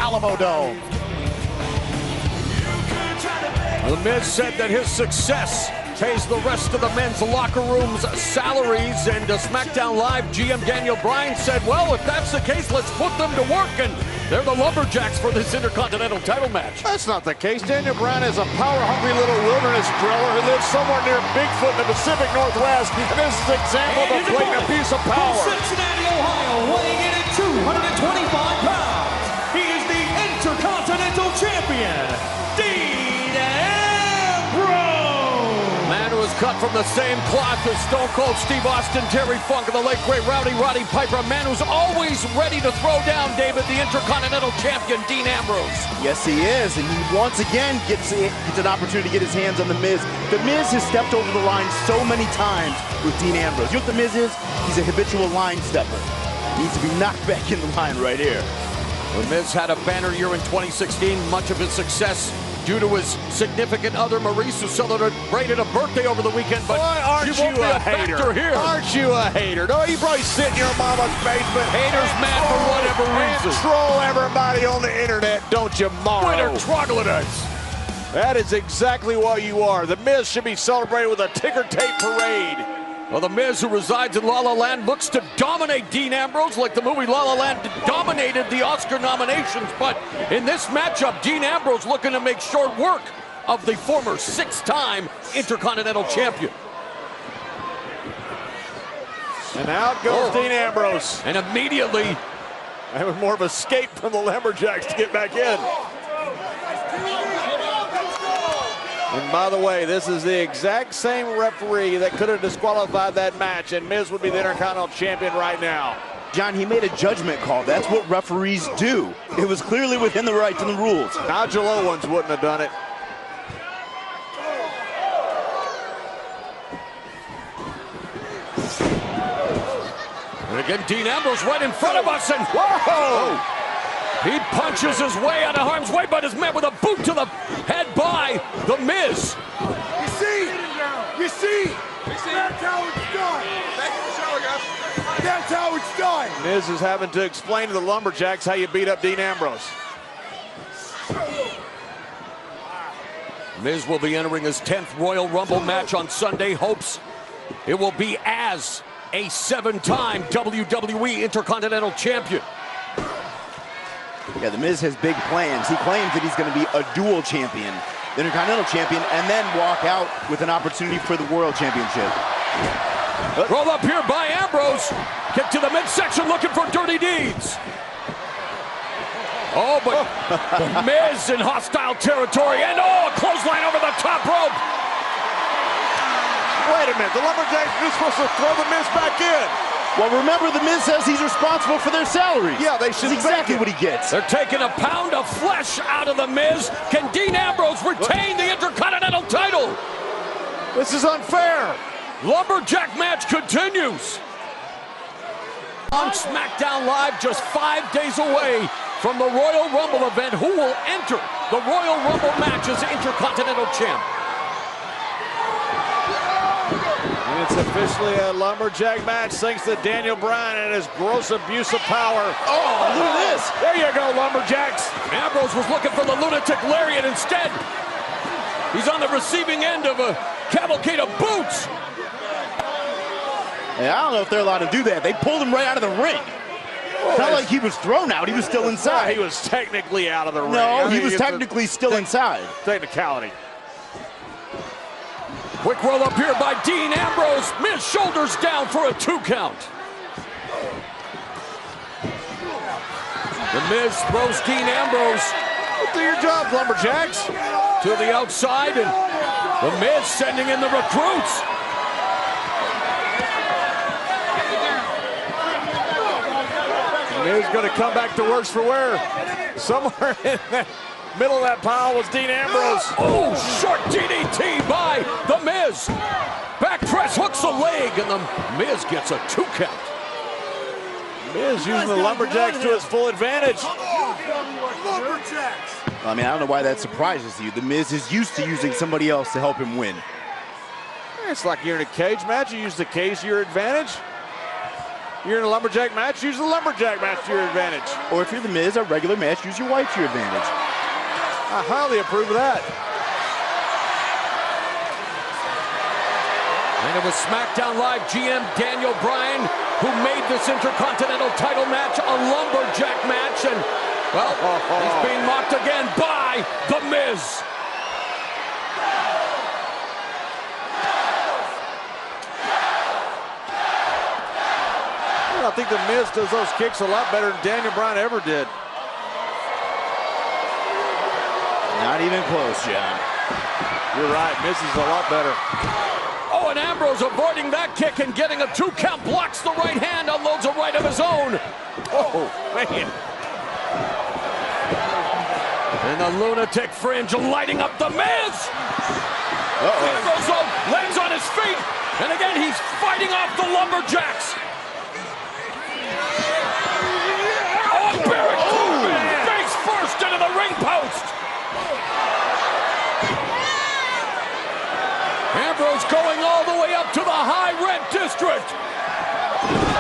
Alamo Dome. The Miz said that his success pays the rest of the men's locker room's salaries, and SmackDown Live GM Daniel Bryan said, well, if that's the case, let's put them to work, and they're the Lumberjacks for this Intercontinental title match. That's not the case. Daniel Bryan is a power-hungry little wilderness dweller who lives somewhere near Bigfoot in the Pacific Northwest, and this is an example of a blatant abuse of power. From Cincinnati, Ohio, weighing in at 225 pounds, he is the Intercontinental Champion, Dean Ambrose. Man who was cut from the same cloth as Stone Cold Steve Austin, Terry Funk, and the late great Roddy Piper. A man who's always ready to throw down, David, the Intercontinental Champion, Dean Ambrose. Yes, he is, and he once again gets an opportunity to get his hands on The Miz. The Miz has stepped over the line so many times with Dean Ambrose. You know what The Miz is? He's a habitual line stepper. He needs to be knocked back in the line right here. The Miz had a banner year in 2016, much of his success due to his significant other, Maurice, who celebrated a birthday over the weekend, but Boy, she won't be a factor here. Aren't you a hater? No, you probably sit in your mama's basement. Haters mad for whatever reason. And troll everybody on the internet, don't you, Morrow? Twitter troglodytes. That is exactly what you are. The Miz should be celebrated with a ticker tape parade. Well, the Miz, who resides in La La Land, looks to dominate Dean Ambrose like the movie La La Land dominated the Oscar nominations. But in this matchup, Dean Ambrose looking to make short work of the former six-time Intercontinental Champion. And out goes Dean Ambrose. And immediately, that was more of an escape from the Lumberjacks to get back in. And by the way, this is the exact same referee that could have disqualified that match, and Miz would be the Intercontinental Champion right now. John, he made a judgment call. That's what referees do. It was clearly within the rights and the rules. Nigel Owens wouldn't have done it. And again, Dean Ambrose right in front of us, and whoa! He punches his way out of harm's way, but is met with a boot to the head by The Miz. You see, that's how it's done. That's how it's done. Miz is having to explain to the Lumberjacks how you beat up Dean Ambrose. Miz will be entering his 10th Royal Rumble match on Sunday. Hopes it will be as a 7-time WWE Intercontinental Champion. Yeah, The Miz has big plans. He claims that he's going to be a dual champion, the Intercontinental Champion, and then walk out with an opportunity for the World Championship. Roll up here by Ambrose. Kick to the midsection, looking for dirty deeds. Oh, but The Miz in hostile territory, and a clothesline over the top rope. Wait a minute, the Lumberjacks are supposed to throw The Miz back in. Well, remember, The Miz says he's responsible for their salaries. Yeah, they should. That's exactly what he gets. They're taking a pound of flesh out of The Miz. Can Dean Ambrose retain the Intercontinental title? This is unfair. Lumberjack match continues. On SmackDown Live, just 5 days away from the Royal Rumble event, who will enter the Royal Rumble match as Intercontinental Champ? And it's officially a Lumberjack match thanks to Daniel Bryan and his gross abuse of power. Oh, look at this. There you go, Lumberjacks. Ambrose was looking for the lunatic lariat. Instead, he's on the receiving end of a cavalcade of boots. Hey, I don't know if they're allowed to do that. They pulled him right out of the ring. It's not like he was thrown out. He was still inside. He was technically out of the ring. No, he was technically still inside. Technicality. Quick roll up here by Dean Ambrose. Miz shoulders down for a 2 count. The Miz throws Dean Ambrose. Do your job, Lumberjacks. To the outside, and The Miz sending in the recruits. Miz going to come back to worse for wear. Somewhere in the middle of that pile was Dean Ambrose. Oh, short DDT by The Miz. Back press hooks the leg, and The Miz gets a 2 count. Miz using the Lumberjacks to his full advantage. Lumberjacks. I mean, I don't know why that surprises you. The Miz is used to using somebody else to help him win. It's like you're in a cage match. You use the cage to your advantage. You're in a lumberjack match, use the lumberjack match to your advantage. Or if you're the Miz, a regular match, use your wife to your advantage. I highly approve of that. And it was Smackdown Live GM Daniel Bryan who made this Intercontinental title match a lumberjack match. And, well, he's being mocked again by The Miz. I think The Miz does those kicks a lot better than Daniel Bryan ever did. Not even close, John. You're right, Miz is a lot better. Oh, and Ambrose avoiding that kick and getting a 2 count, blocks the right hand, unloads a right of his own. Oh, man. And the lunatic fringe lighting up The Miz. Ambrose lands on his feet, and again he's fighting off the Lumberjacks. Oh, Barrett face first into the ring post. Ambrose going all the way up to the high red district.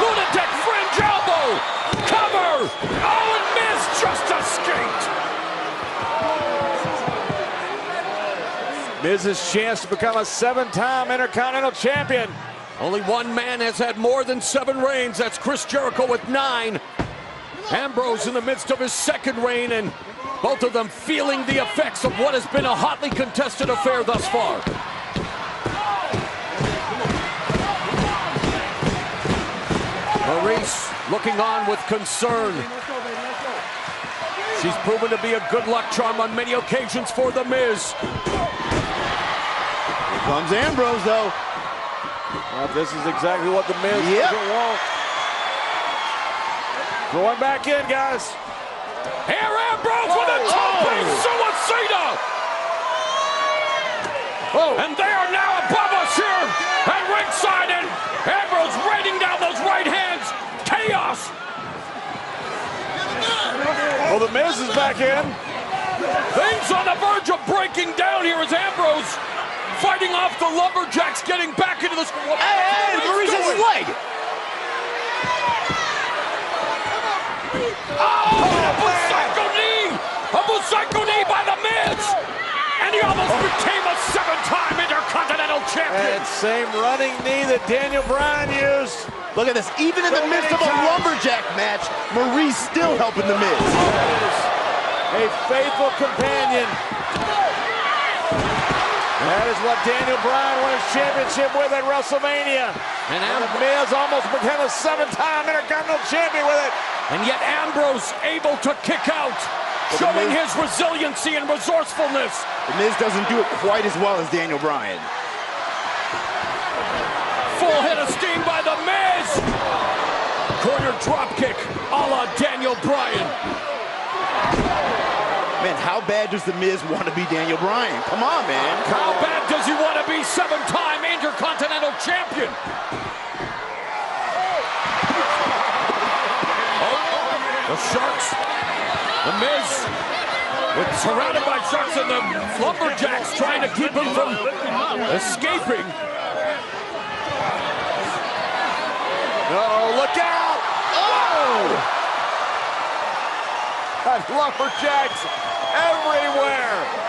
Lunatic fringe elbow. Cover. Oh, and Miz just escaped. Miz's chance to become a 7-time Intercontinental Champion. Only one man has had more than 7 reigns. That's Chris Jericho with 9. Ambrose in the midst of his 2nd reign, and both of them feeling the effects of what has been a hotly contested affair thus far. Maurice looking on with concern. She's proven to be a good luck charm on many occasions for The Miz. Here comes Ambrose, though. Well, this is exactly what The Miz doesn't want. Going back in, guys. Here Ambrose with a jumping suicida. And they are now above us here at ringside, and Ambrose raining down those right hands. Chaos. Well, The Miz is back in. Things on the verge of breaking down here as Ambrose fighting off the Lumberjacks, getting back into this. Hey, Maurice's leg. Oh, a Busaiku knee! A Busaiku knee by The Miz! And he almost became a 7-time Intercontinental Champion! And same running knee that Daniel Bryan used. Look at this. Even in the midst of a lumberjack match, Maurice still helping The Miz. That is a faithful companion. That is what Daniel Bryan won his championship with at WrestleMania. And The Miz almost became a 7-time Intercontinental Champion with it. And yet Ambrose able to kick out, showing his resiliency and resourcefulness. The Miz doesn't do it quite as well as Daniel Bryan. Full head of steam by The Miz. Corner drop kick a la Daniel Bryan. Man, how bad does The Miz want to be Daniel Bryan? Come on, man. How bad does he want to be 7-time Intercontinental Champion? The Sharks, The Miz, surrounded by Sharks, and the Lumberjacks trying to keep him from escaping. Uh-oh, look out! Oh! That Lumberjacks everywhere!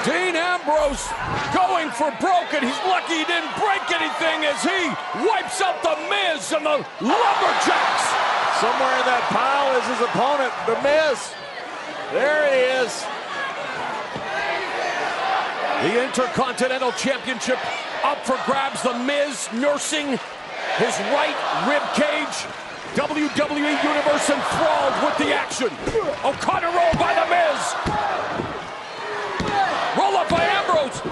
Dean Ambrose going for broke, and he's lucky he didn't break anything as he wipes out The Miz and the Lumberjacks. Somewhere in that pile is his opponent, The Miz. There he is. The Intercontinental Championship up for grabs. The Miz nursing his right rib cage. WWE Universe enthralled with the action. O'Connor roll by The Miz. Roll up by Ambrose.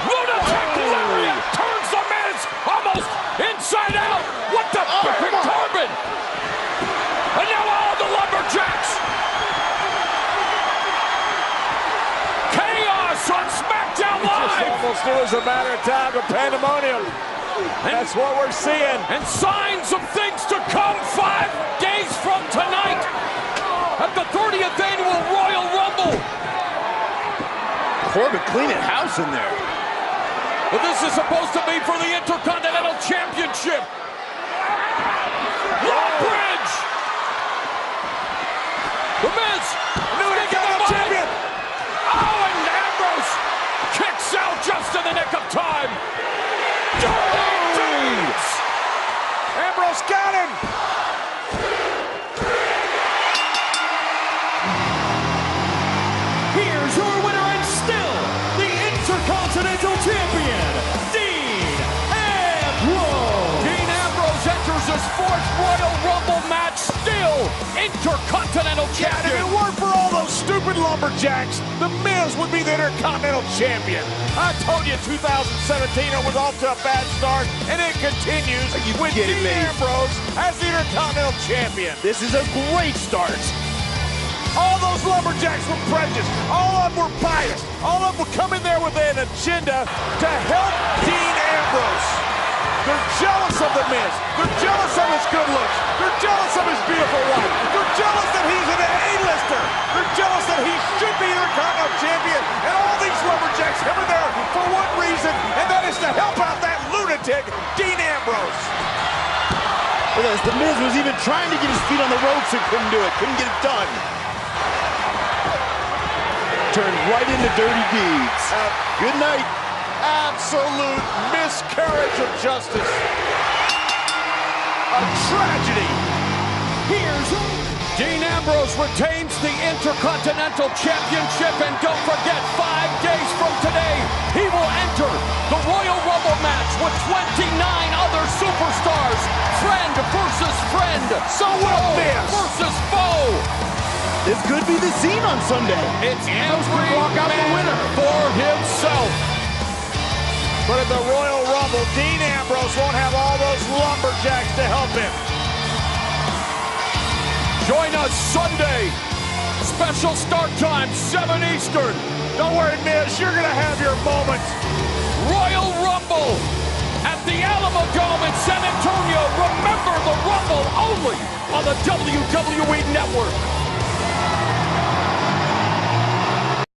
Lunatic lariat turns The Miz almost inside out. What the perfect carbon. And now all the Lumberjacks. Chaos on Smackdown Live. Almost knew it was a matter of time of pandemonium. That's what we're seeing. And signs of things to come 5 days from tonight at the 30th Annual Royal Rumble. Corbin cleaning house in there. But this is supposed to be for the Intercontinental Championship. Lock bridge. The Miz. New Intercontinental Champion. Oh, and Ambrose kicks out just in the nick of time. Ambrose got him. Here's your winner and still the Intercontinental Champion, Dean Ambrose. Dean Ambrose enters his 4th Royal Rumble match, still Intercontinental Yeah, and if Champion. it weren't for all those stupid Lumberjacks, The Miz would be the Intercontinental Champion. I told you 2017 it was off to a bad start, and it continues with kidding Dean me? Ambrose as the Intercontinental Champion. This is a great start. All those Lumberjacks were prejudiced. All of them were biased. All of them would come in there with an agenda to help Dean Ambrose. They're jealous of The Miz. They're jealous of his good looks. They're jealous of his beautiful wife. They're jealous that he's an A-lister. They're jealous that he should be Intercontinental Champion. And all these Lumberjacks have been there for one reason, and that is to help out that lunatic, Dean Ambrose. Look at this. The Miz was even trying to get his feet on the ropes and couldn't do it. Couldn't get it done. Turned right into dirty deeds. Good night. Absolute miscarriage of justice. A tragedy. Here's Dean Ambrose retains the Intercontinental Championship, and don't forget, 5 days from today, he will enter the Royal Rumble match with 29 other superstars. Friend versus friend. So will foe Miz versus foe. This could be the scene on Sunday. It's Ambrose could every walk out the man winner. for himself. But in the Royal Rumble, Dean Ambrose won't have all those Lumberjacks to help him. Join us Sunday. Special start time, 7 Eastern. Don't worry, Miz, you're going to have your moment. Royal Rumble at the Alamo Dome in San Antonio. Remember the Rumble only on the WWE Network.